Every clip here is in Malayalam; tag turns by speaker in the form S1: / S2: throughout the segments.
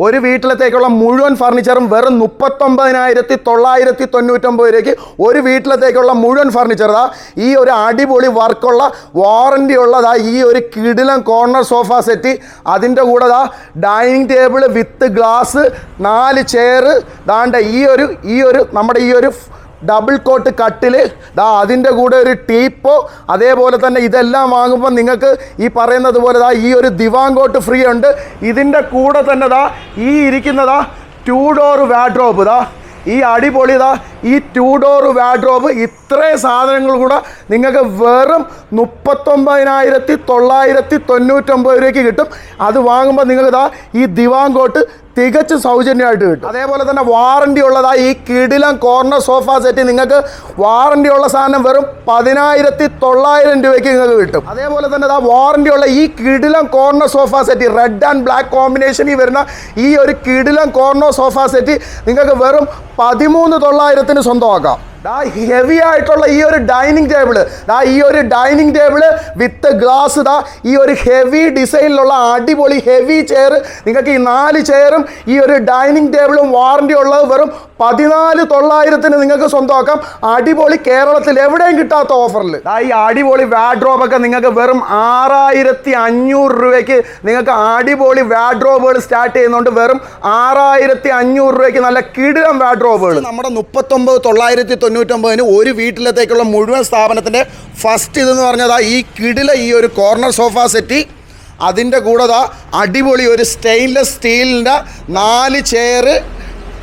S1: ഒരു വീട്ടിലത്തേക്കുള്ള മുഴുവൻ ഫർണിച്ചറും വെറും 39,999 രൂപയ്ക്ക് ഒരു വീട്ടിലത്തേക്കുള്ള മുഴുവൻ ഫർണിച്ചർ ഈ ഒരു അടിപൊളി വർക്കുള്ള വാറണ്ടി ഉള്ളതാ ഈ ഒരു കിടിലൻ കോർണർ സോഫ സെറ്റ്. അതിൻ്റെ കൂടെ dining table with glass, 4 chair, ദാണ്ട ഈ ഒരു നമ്മുടെ ഈ ഒരു ഡബിൾ കോട്ട് കട്ടിൽ, അതിൻ്റെ കൂടെ ഒരു ടീപ്പോ. അതേപോലെ തന്നെ ഇതെല്ലാം വാങ്ങുമ്പോൾ നിങ്ങൾക്ക് ഈ പറയുന്നത് പോലെ ഈ ഒരു ദിവാൻ കോട്ട് ഫ്രീ ഉണ്ട്. ഇതിൻ്റെ കൂടെ തന്നെ ഈ ഇരിക്കുന്നതാ 2 ഡോർ വാർഡ്രോബ്. ഈ അടിപൊളി ഈ 2 ഡോർ വാർഡ്രോബ് ഇത്രയും സാധനങ്ങൾ കൂടെ നിങ്ങൾക്ക് വെറും 39,999 രൂപയ്ക്ക് കിട്ടും. അത് വാങ്ങുമ്പോൾ നിങ്ങൾക്ക് ഈ ദിവാൻ കോട്ട് തികച്ചും സൗജന്യമായിട്ട് കിട്ടും. അതേപോലെ തന്നെ വാറണ്ടി ഉള്ളതായി ഈ കിടിലൻ കോർണർ സോഫ സെറ്റ് നിങ്ങൾക്ക് വാറണ്ടി ഉള്ള സാധനം വെറും 10,900 രൂപയ്ക്ക് നിങ്ങൾക്ക് കിട്ടും. അതേപോലെ തന്നെ വാറണ്ടി ഉള്ള ഈ കിടിലൻ corner sofa set red and black കോമ്പിനേഷനിൽ വരുന്ന ഈ ഒരു കിടിലൻ കോർണർ സോഫ സെറ്റ് നിങ്ങൾക്ക് വെറും 13,900 സ്വന്തമാക്കാം. ഹെവി ആയിട്ടുള്ള ഈ ഒരു ഡൈനിങ് ടേബിള് ഈ ഒരു ഡൈനിങ് ടേബിള് വിത്ത് ഗ്ലാസ് ഈ ഒരു ഹെവി ഡിസൈനിലുള്ള അടിപൊളി ഹെവി ചെയർ നിങ്ങൾക്ക് ഈ 4 ചെയറും ഈ ഒരു ഡൈനിങ് ടേബിളും വാറണ്ടി ഉള്ളത് വെറും 14,900 നിങ്ങൾക്ക് സ്വന്തമാക്കാം. അടിപൊളി കേരളത്തിൽ എവിടെയും കിട്ടാത്ത ഓഫറിൽ ഈ അടിപൊളി വാർഡ്രോബൊക്കെ നിങ്ങൾക്ക് വെറും 6,500 രൂപയ്ക്ക് നിങ്ങൾക്ക് അടിപൊളി വാർഡ്രോബുകൾ സ്റ്റാർട്ട് ചെയ്യുന്നുണ്ട്. വെറും 6,500 രൂപയ്ക്ക് നല്ല കിടിലൻ വാർഡ്രോബുകൾ. നമ്മുടെ 39,999 ഒരു വീട്ടിലത്തേക്കുള്ള മുഴുവൻ സ്ഥാപനത്തിൻ്റെ ഫസ്റ്റ് ഇതെന്ന് പറഞ്ഞതാ ഈ കിടില ഈ ഒരു കോർണർ സോഫ സെറ്റ്. അതിൻ്റെ കൂടെ അടിപൊളി ഒരു സ്റ്റെയിൻലെസ് സ്റ്റീലിൻ്റെ 4 ചെയർ,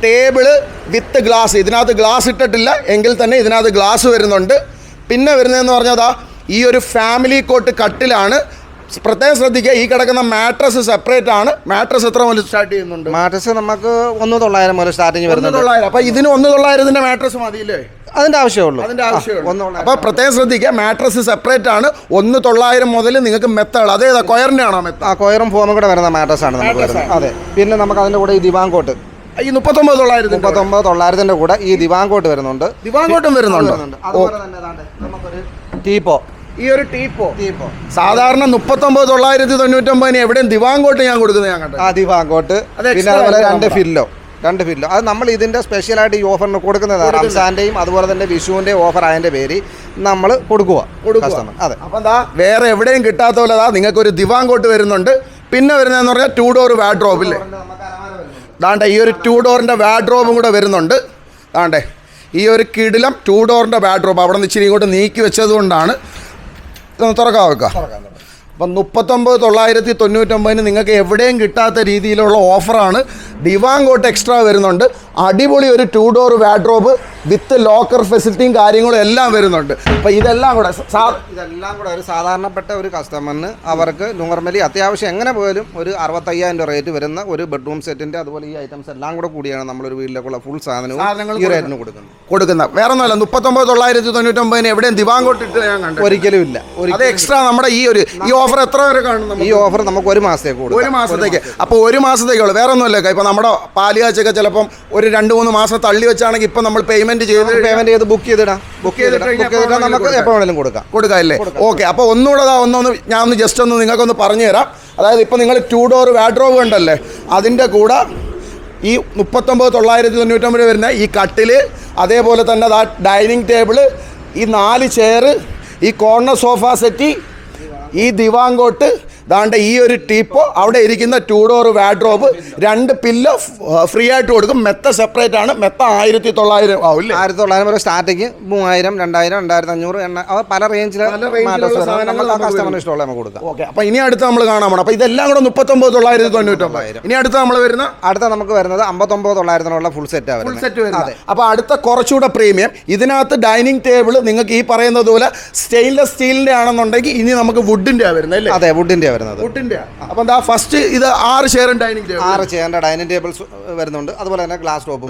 S1: ടേബിള് വിത്ത് ഗ്ലാസ്. ഇതിനകത്ത് ഗ്ലാസ് ഇട്ടിട്ടില്ല എങ്കിൽ തന്നെ ഇതിനകത്ത് ഗ്ലാസ് വരുന്നുണ്ട്. പിന്നെ വരുന്നതെന്ന് പറഞ്ഞാൽ ഈ ഒരു ഫാമിലി കോട്ട് കട്ടിലാണ്. പ്രത്യേകം ശ്രദ്ധിക്കുക, ഈ കിടക്കുന്ന മാട്രസ് സെപ്പറേറ്റ് ആണ്. മാട്രസ് എത്ര മുതൽ സ്റ്റാർട്ട് ചെയ്യുന്നുണ്ട്?
S2: മാട്രസ് നമുക്ക് 1,900 മുതൽ സ്റ്റാർട്ടിങ് വരുന്നുണ്ട്.
S1: 1,900. അപ്പോൾ ഇതിന് 1,900 മാട്രസ് മതിയില്ലേ?
S2: അതിൻ്റെ ആവശ്യമുള്ളൂ.
S1: അപ്പോൾ പ്രത്യേകം ശ്രദ്ധിക്കുക, മാട്രസ് സെപ്പറേറ്റ് ആണ്. 1,900 മുതൽ നിങ്ങൾക്ക് മെത്തകൾ. അതേതാ, കൊയറിൻ്റെ ആണോ മെത്ത?
S2: കൊയറും ഫോമും കൂടെ വരുന്ന മാട്രസ് ആണ് നമുക്ക് വരുന്നത്. അതെ. പിന്നെ നമുക്ക് അതിൻ്റെ കൂടെ ഈ ദിവാൻ കോട്ട്
S1: ഈ 39,900
S2: കൂടെ ഈ ദിവാൻ കോട്ട് വരുന്നുണ്ട്.
S1: ദിവാൻ കോട്ടും വരുന്നുണ്ട്.
S2: അതുപോലെ തന്നെ നമുക്കൊരു ടീപ്പോ,
S1: ഈ ഒരു ടീപ്പോ സാധാരണ 39,999 എവിടെയും ദിവാൻ കോട്ട് ഞാൻ കൊടുക്കുന്നത് ഞാൻ കണ്ടു.
S2: ദിവാൻ കോട്ട്, പിന്നെ അതുപോലെ 2 ഫില്ലോ. അത് നമ്മൾ ഇതിൻ്റെ സ്പെഷ്യലായിട്ട് ഈ ഓഫറിന് കൊടുക്കുന്നതാണ്. റംസാൻ്റെയും അതുപോലെ തന്നെ വിഷുവിൻ്റെയും ഓഫർ അതിൻ്റെ പേര് നമ്മൾ കൊടുക്കുക.
S1: അതെ. അപ്പം വേറെ എവിടെയും കിട്ടാത്ത പോലെ നിങ്ങൾക്കൊരു ദിവാൻ കോട്ട് വരുന്നുണ്ട്. പിന്നെ വരുന്നതെന്ന് പറഞ്ഞാൽ 2 ഡോർ വാർഡ്രോബില്ലേ, ദാണ്ടെ ഈ ഒരു 2 ഡോറിൻ്റെ വാർഡ്രോബും കൂടെ വരുന്നുണ്ട്. ദാണ്ടെ ഈ ഒരു കിടിലം 2 ഡോറിൻ്റെ വാർഡ്രോബ് അവിടെ നിന്ന് ഇച്ചിരി ഇങ്ങോട്ട് നീക്കി വെച്ചതുകൊണ്ടാണ് തുറക്കാൻ വെക്കുക. അപ്പം 39,999 നിങ്ങൾക്ക് എവിടെയും കിട്ടാത്ത രീതിയിലുള്ള ഓഫറാണ്. ദിവാൻ കോട്ട് എക്സ്ട്രാ വരുന്നുണ്ട്. അടിപൊളി ഒരു 2 ഡോർ വാർഡ്രോബ് വിത്ത് ലോക്കർ ഫെസിലിറ്റിയും കാര്യങ്ങളും എല്ലാം വരുന്നുണ്ട്. അപ്പോൾ ഇതെല്ലാം കൂടെ
S2: ഒരു സാധാരണപ്പെട്ട ഒരു കസ്റ്റമറിന് അവർക്ക് നോർമലി അത്യാവശ്യം എങ്ങനെ പോയാലും ഒരു 65,000 രൂപ റേറ്റ് വരുന്ന ഒരു ബെഡ്റൂം സെറ്റിൻ്റെ അതുപോലെ ഈ ഐറ്റംസ് എല്ലാം കൂടെ കൂടിയാണ് നമ്മളൊരു വീട്ടിലേക്കുള്ള ഫുൾ സാധനങ്ങൾ ഈ റേറ്റിന് കൊടുക്കുന്നത്. വേറെ ഒന്നുമല്ല, 39,999 എവിടെയും ദിവാൻ കോട്ട് ഇട്ട് ഞാൻ കണ്ടു ഒരിക്കലും ഇല്ല. അത് എക്സ്ട്രാ നമ്മുടെ ഈ ഓഫർ എത്ര വരെ കാണും? ഈ ഓഫർ നമുക്ക് 1 മാസത്തേക്ക് കൊടുക്കും. 1 മാസത്തേക്ക്. അപ്പോൾ 1 മാസത്തേക്കുള്ളൂ, വേറെ ഒന്നുമല്ല. ഇപ്പം നമ്മുടെ പാലിയാച്ചൊക്കെ ചിലപ്പം ഒരു 2-3 മാസം തള്ളി വെച്ചാണെങ്കിൽ ഇപ്പം നമ്മൾ പേയ്മെന്റ് ചെയ്ത് ബുക്ക് ചെയ്തിടാം നമുക്ക് എപ്പോൾ വേണമെങ്കിലും കൊടുക്കാം അല്ലേ? ഓക്കെ. അപ്പോൾ ഒന്നുകൂടെ ഞാൻ ജസ്റ്റ് ഒന്ന് നിങ്ങൾക്കൊന്ന് പറഞ്ഞു തരാം. അതായത് ഇപ്പം നിങ്ങൾ 2 ഡോർ വാർഡ്രോബ് ഉണ്ടല്ലേ, അതിൻ്റെ കൂടെ ഈ 39,999 വരുന്ന ഈ കട്ടിൽ, അതേപോലെ തന്നെ ഡൈനിങ് ടേബിള്, ഈ 4 ചെയർ, ഈ കോർണർ സോഫ സെറ്റ്, ഈ ദിവാൻ കോട്ട്, ദാണ്ട് ഈ ഒരു ടീപ്പോ, അവിടെ ഇരിക്കുന്ന 2 ഡോർ വാർഡ്രോബ്, 2 പില്ലോ ഫ്രീ ആയിട്ട് കൊടുക്കും. മെത്ത സെപ്പറേറ്റ് ആണ്. മെത്ത 1,900 ആവും. 1,900 വരെ സ്റ്റാർട്ടിങ്. 3,000, 2,000, 2,500 അത് പല റേഞ്ചിൽ കസ്റ്റമറിന് ഇഷ്ടമുള്ള നമുക്ക് കൊടുക്കാം.
S1: ഓക്കെ. അപ്പോൾ ഇനി അടുത്ത് നമ്മൾ കാണാൻ പോകണം. അപ്പോൾ ഇതെല്ലാം കൂടെ 39,999. ഇനി അടുത്ത് നമ്മൾ
S2: നമുക്ക് വരുന്നത് 59,900 ഫുൾ സെറ്റ് വരുന്നത്.
S1: അപ്പോൾ അടുത്ത കുറച്ചുകൂടെ പ്രീമിയം. ഇതിനകത്ത് ഡൈനിങ് ടേബിൾ നിങ്ങൾക്ക് ഈ പറയുന്നത് പോലെ സ്റ്റെയിൻലെസ് സ്റ്റീലിൻ്റെ ആണെന്നുണ്ടെങ്കിൽ ഇനി നമുക്ക് വുഡിൻ്റെ വരുന്നത് അല്ലേ?
S2: അതെ, വുഡിൻ്റെ.
S1: അപ്പം ഫസ്റ്റ് ഇത് 6 ചെയർ ഡൈനിങ് ടേബിൾ,
S2: 6 ചെയറിന്റെ ഡൈനിങ് ടേബിൾസ് വരുന്നുണ്ട്. അതുപോലെ തന്നെ ഗ്ലാസ് ടോപ്പും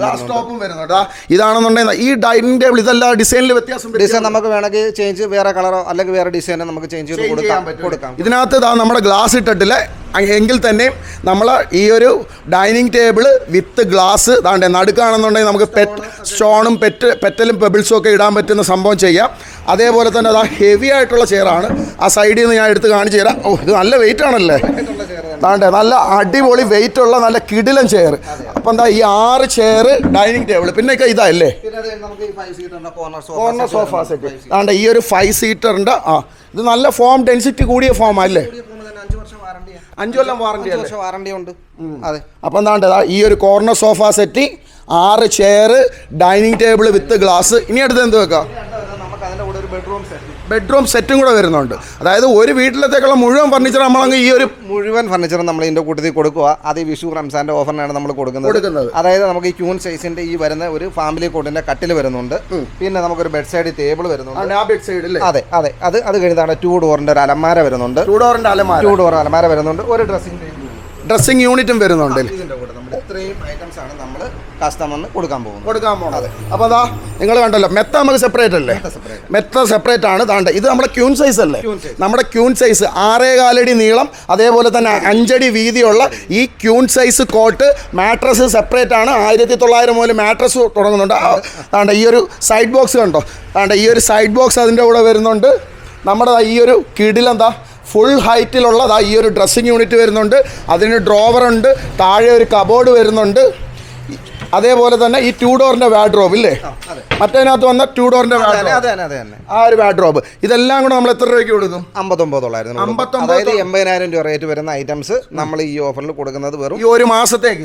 S1: വരുന്നുണ്ട്. ഇതാണെന്നുണ്ടെങ്കിൽ ഈ ഡൈനിങ് ടേബിൾ ഇതെല്ലാം ഡിസൈനിൽ വ്യത്യാസം.
S2: ഡിസൈൻ നമുക്ക് വേണമെങ്കിൽ ചേഞ്ച്, വേറെ കളറോ അല്ലെങ്കിൽ വേറെ ഡിസൈനോ നമുക്ക് ചേഞ്ച് ചെയ്ത് കൊടുക്കാം.
S1: ഇതിനകത്ത് നമ്മുടെ ഗ്ലാസ് ഇട്ടിട്ടില്ല എങ്കിൽ തന്നെ നമ്മൾ ഈ ഒരു ഡൈനിങ് ടേബിൾ വിത്ത് ഗ്ലാസ് ദാണ്ടെ നടുക്കാണെന്നുണ്ടെങ്കിൽ നമുക്ക് സ്റ്റോണും പെറ്റലും പെബിൾസും ഒക്കെ ഇടാൻ പറ്റുന്ന സംഭവം ചെയ്യാം. അതേപോലെ തന്നെ ഹെവി ആയിട്ടുള്ള ചെയറാണ്. ആ സൈഡിൽ നിന്ന് ഞാൻ എടുത്ത് കാണിച്ചു തരാം. ഇത് നല്ല വെയിറ്റ് ആണല്ലേ. താണ്ടെ നല്ല അടിപൊളി വെയിറ്റ് ഉള്ള നല്ല കിടിലൻ ചെയർ. അപ്പം എന്താ ഈ 6 ചെയർ ഡൈനിങ് ടേബിൾ പിന്നെ ഇതല്ലേ കോർണർ സോഫ സെറ്റ്. താണ്ടെ ഈ ഒരു 5 സീറ്ററിന്റെ ഇത് നല്ല ഫോം ഡെൻസിറ്റി കൂടിയ ഫോം അല്ലേ? 5 കൊല്ലം വാറണ്ടി
S2: ഉണ്ട്. അതെ.
S1: അപ്പം എന്താ ഈ ഒരു corner sofa set, 6 chair, dining table with glass. ഇനി അടുത്ത് എന്ത് വെക്കാം? ബെഡ്റൂം സെറ്റും കൂടെ വരുന്നുണ്ട്. അതായത് ഒരു വീട്ടിലത്തേക്കുള്ള മുഴുവൻ ഫർണിച്ചർ നമ്മളങ്ങ് ഈ ഒരു
S2: മുഴുവൻ ഫർണിച്ചറും നമ്മൾ ഇതിൻ്റെ കൂട്ടത്തിൽ കൊടുക്കുക. അത് ഈ വിഷു റംസാൻ്റെ ഓഫറിനാണ് നമ്മൾ കൊടുക്കുന്നത്. അതായത് നമുക്ക് ഈ ക്യൂൺ സൈസിന്റെ ഈ വരുന്ന ഒരു ഫാമിലി കോട്ടിന്റെ കട്ടിൽ വരുന്നുണ്ട്. പിന്നെ നമുക്കൊരു ബെഡ് സൈഡ് ടേബിൾ വരുന്നുണ്ട്. അതെ അതെ. അത് കഴിഞ്ഞാണ് 2 ഡോറിന്റെ ഒരു അലമാര വരുന്നുണ്ട്. 2 ഡോർ അലമാര വരുന്നുണ്ട്. ഒരു
S1: ഡ്രസ്സിംഗ് യൂണിറ്റും വരുന്നുണ്ട്.
S2: ഇത്രയും ഐറ്റംസ് ആണ് നമ്മൾ കസ്റ്റമറിന് കൊടുക്കാൻ പോകുന്നത്.
S1: അപ്പോൾ അതാ നിങ്ങൾ കണ്ടല്ലോ, മെത്ത നമുക്ക് സെപ്പറേറ്റ് അല്ലേ? മെത്ത സെപ്പറേറ്റ് ആണ്. താണ്ടെ ഇത് നമ്മുടെ ക്യൂൺ സൈസ് അല്ലേ? നമ്മുടെ ക്യൂൺ സൈസ് 6.25 അടി നീളം, അതേപോലെ തന്നെ 5 അടി വീതിയുള്ള ഈ queen size coat. Mattress separate ആണ്. 1900 മുതൽ മാട്രസ് തുടങ്ങുന്നുണ്ട്. താണ്ടെ ഈ ഒരു സൈഡ് ബോക്സ് കണ്ടോ? താണ്ടെ ഈ ഒരു സൈഡ് ബോക്സ് അതിൻ്റെ കൂടെ വരുന്നുണ്ട്. നമ്മുടെ ഈ ഒരു കിടിലെന്താ ഫുൾ ഹൈറ്റിലുള്ളതാ ഈ ഒരു ഡ്രസ്സിങ് യൂണിറ്റ് വരുന്നുണ്ട്. അതിന് ഡ്രോവർ ഉണ്ട്. താഴെ ഒരു കബോർഡ് വരുന്നുണ്ട്. അതേപോലെ തന്നെ ഈ 2 ഡോറിന്റെ വാർഡ്രോബ് ഇല്ലേ? മറ്റേതിനകത്ത് വന്ന 2 ഡോറിന്റെ ആ ഒരു വാർഡ്രോബ്. ഇതെല്ലാം കൂടെ നമ്മൾ എത്ര രൂപയ്ക്ക് കൊടുക്കും?
S2: 59,000. അതായത് 80,000 രൂപ റേറ്റ് വരുന്ന ഐറ്റംസ് നമ്മൾ ഈ ഓഫറിൽ കൊടുക്കുന്നത് വെറും
S1: ഈ ഒരു മാസത്തേക്ക്.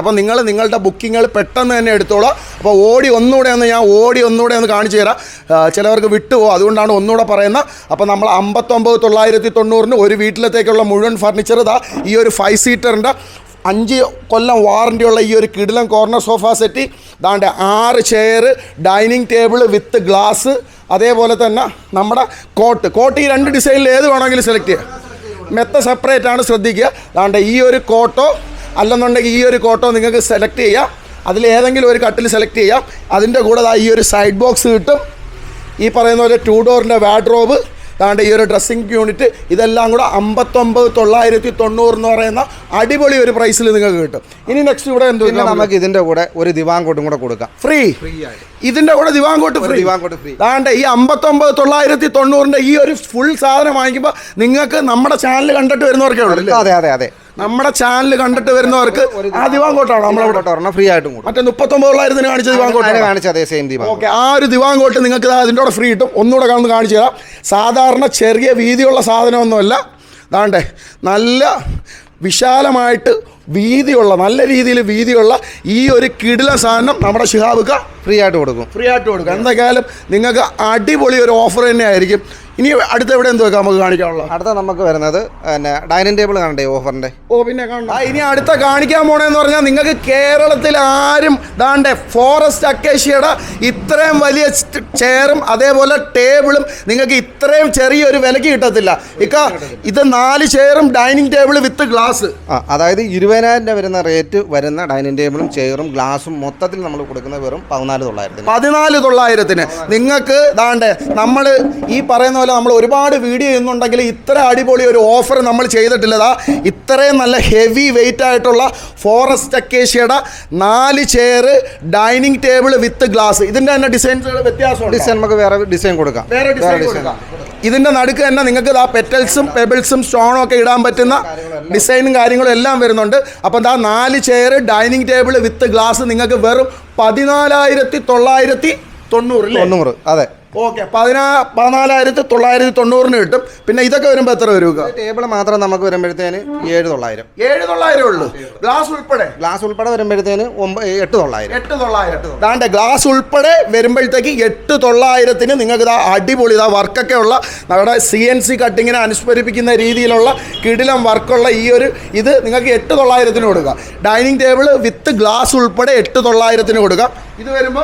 S1: അപ്പോൾ നിങ്ങൾ നിങ്ങളുടെ ബുക്കിങ്ങൾ പെട്ടെന്ന് തന്നെ എടുത്തോളാം. അപ്പോൾ ഒന്നുകൂടെ ഒന്ന് കാണിച്ചു തരാം. ചിലവർക്ക് വിട്ടുപോകും, അതുകൊണ്ടാണ് ഒന്നുകൂടെ പറയുന്നത്. അപ്പോൾ നമ്മൾ 59,990 ഒരു വീട്ടിലത്തേക്കുള്ള മുഴുവൻ ഫർണിച്ചർ ഇതാ ഈ ഒരു 5 സീറ്ററിൻ്റെ 5 കൊല്ലം വാറണ്ടിയുള്ള ഈ ഒരു കിടിലൻ കോർണർ സോഫ സെറ്റ്. ദാണ്ടെ 6 chair, dining table with glass, അതേപോലെ തന്നെ നമ്മുടെ കോട്ട് ഈ 2 ഡിസൈനിൽ ഏത് വേണമെങ്കിലും സെലക്ട് ചെയ്യാം. മെത്ത സെപ്പറേറ്റ് ആണ്, ശ്രദ്ധിക്കുക. ദാണ്ടെ ഈ ഒരു കോട്ടോ അല്ലെന്നുണ്ടെങ്കിൽ ഈ ഒരു കോട്ടോ നിങ്ങൾക്ക് സെലക്ട് ചെയ്യാം. അതിലേതെങ്കിലും ഒരു കട്ടിൽ സെലക്ട് ചെയ്യാം. അതിൻ്റെ കൂടെ ഈ ഒരു സൈഡ് ബോക്സ് കിട്ടും. ഈ പറയുന്ന പോലെ 2 ഡോറിൻ്റെ വാർഡ്രോബ്, താണ്ടെ ഈ ഒരു ഡ്രസ്സിംഗ് യൂണിറ്റ്. ഇതെല്ലാം കൂടെ 59,990 എന്ന് പറയുന്ന അടിപൊളി ഒരു പ്രൈസിൽ നിങ്ങൾക്ക് കിട്ടും. ഇനി നെക്സ്റ്റ് ഇവിടെ എന്ത്
S2: നമുക്ക് ഇതിന്റെ കൂടെ ഒരു ദിവാൻ കോട്ടും കൂടെ കൊടുക്കാം.
S1: ഫ്രീ. ഇതിന്റെ കൂടെ ദിവാൻ കോട്ട് ഫ്രീ. താണ്ടെ ഈ 59,990 ഈ ഒരു ഫുൾ സാധനം വാങ്ങിക്കുമ്പോൾ നിങ്ങൾക്ക് നമ്മുടെ ചാനൽ കണ്ടിട്ട് വരുന്നവർക്കേ ഉള്ളൂ.
S2: അതെ.
S1: നമ്മുടെ ചാനൽ കണ്ടിട്ട് വരുന്നവർക്ക് ആ ദിവാൻ കോട്ടാണ്
S2: നമ്മളെ ഫ്രീ ആയിട്ട്
S1: മറ്റേ 39,900 കാണിച്ച ദിവാൻ കോട്ട്
S2: കാണിച്ച അതേ സെയിം ദിവാൻ.
S1: ഓക്കെ, ആ ഒരു ദിവാൻ കോട്ട് നിങ്ങൾക്ക് അതിൻ്റെ കൂടെ ഫ്രീ കിട്ടും. ഒന്നുകൂടെ കാണുന്ന കാണിച്ചു തരാം. സാധാരണ ചെറിയ വീതിയുള്ള സാധനമൊന്നുമല്ല. ദാണ്ടെ നല്ല വിശാലമായിട്ട് നല്ല രീതിയിൽ വീതിയുള്ള ഈ ഒരു കിടില സാധനം നമ്മുടെ ഷിഹാബുക്ക
S2: ഫ്രീ ആയിട്ട് കൊടുക്കും.
S1: എന്തൊക്കെയാലും നിങ്ങൾക്ക് അടിപൊളി ഒരു ഓഫർ തന്നെ ആയിരിക്കും. ഇനി അടുത്ത എവിടെ എന്ത് വെക്കാം നമുക്ക് കാണിക്കാനുള്ള?
S2: അടുത്ത നമുക്ക് വരുന്നത് പിന്നെ ഡൈനിങ് ടേബിൾ കാണണ്ടേ ഓഫറിന്റെ?
S1: പിന്നെ കാണാം. ഇനി അടുത്ത കാണിക്കാൻ പോണേന്ന് പറഞ്ഞാൽ നിങ്ങൾക്ക് കേരളത്തിൽ ആരും ദാണ്ടെ ഫോറസ്റ്റ് അക്കേഷ്യയുടെ ഇത്രയും വലിയ ചെയറും അതേപോലെ ടേബിളും നിങ്ങൾക്ക് ഇത്രയും ചെറിയൊരു വിലക്ക് കിട്ടത്തില്ല. ഇത് 4 ചെയറും ഡൈനിങ് ടേബിൾ വിത്ത് ഗ്ലാസ്.
S2: അതായത് 20,000 രൂപ വരുന്ന റേറ്റ് വരുന്ന ഡൈനിങ് ടേബിളും ചെയറും ഗ്ലാസും മൊത്തത്തിൽ നമ്മൾ കൊടുക്കുന്നത് വെറും
S1: 14,900 നിങ്ങൾക്ക് ദാണ്ടെ നമ്മൾ ഈ പറയുന്ന നമ്മൾ ഒരുപാട് വീഡിയോ ചെയ്യുന്നുണ്ടെങ്കിൽ ഇത്ര അടിപൊളി ഒരു ഓഫർ നമ്മൾ ചെയ്തിട്ടില്ലതാ. ഇത്രയും നല്ല ഹെവി വെയിറ്റ് ആയിട്ടുള്ള ഫോറസ്റ്റ് അക്കേഷ്യയുടെ 4 chair, dining table with glass. ഇതിന്റെ തന്നെ ഡിസൈൻസുകൾ വ്യത്യാസമുണ്ട്.
S2: ഡിസൈൻ നമുക്ക് വേറെ ഡിസൈൻ കൊടുക്കാം.
S1: ഇതിന്റെ നടുക്ക് തന്നെ നിങ്ങൾക്ക് പെറ്റൽസും പെബിൾസും സ്റ്റോണും ഒക്കെ ഇടാൻ പറ്റുന്ന ഡിസൈനും കാര്യങ്ങളും എല്ലാം വരുന്നുണ്ട്. അപ്പം 4 chair, dining table with glass നിങ്ങൾക്ക് വെറും 14,990.
S2: അതെ.
S1: ഓക്കെ, 14,990 കിട്ടും. പിന്നെ ഇതൊക്കെ വരുമ്പോൾ എത്ര വരും?
S2: ടേബിൾ മാത്രം നമുക്ക് വരുമ്പോഴത്തേന്
S1: 7,900 ഉള്ളൂ. ഗ്ലാസ്
S2: ഉൾപ്പെടെ വരുമ്പോഴത്തേന് 8,900.
S1: ദാണ്ടെ ഗ്ലാസ് ഉൾപ്പെടെ വരുമ്പോഴത്തേക്ക് 8,900 നിങ്ങൾക്ക് അടിപൊളി വർക്കൊക്കെ ഉള്ള നമ്മുടെ CNC കട്ടിങ്ങിനെ അനുസ്മരിപ്പിക്കുന്ന രീതിയിലുള്ള കിടിലം വർക്കുള്ള ഈ ഒരു ഇത് നിങ്ങൾക്ക് 8,900 കൊടുക്കാം. ഡൈനിങ് ടേബിൾ വിത്ത് ഗ്ലാസ് ഉൾപ്പെടെ 8,900 കൊടുക്കാം.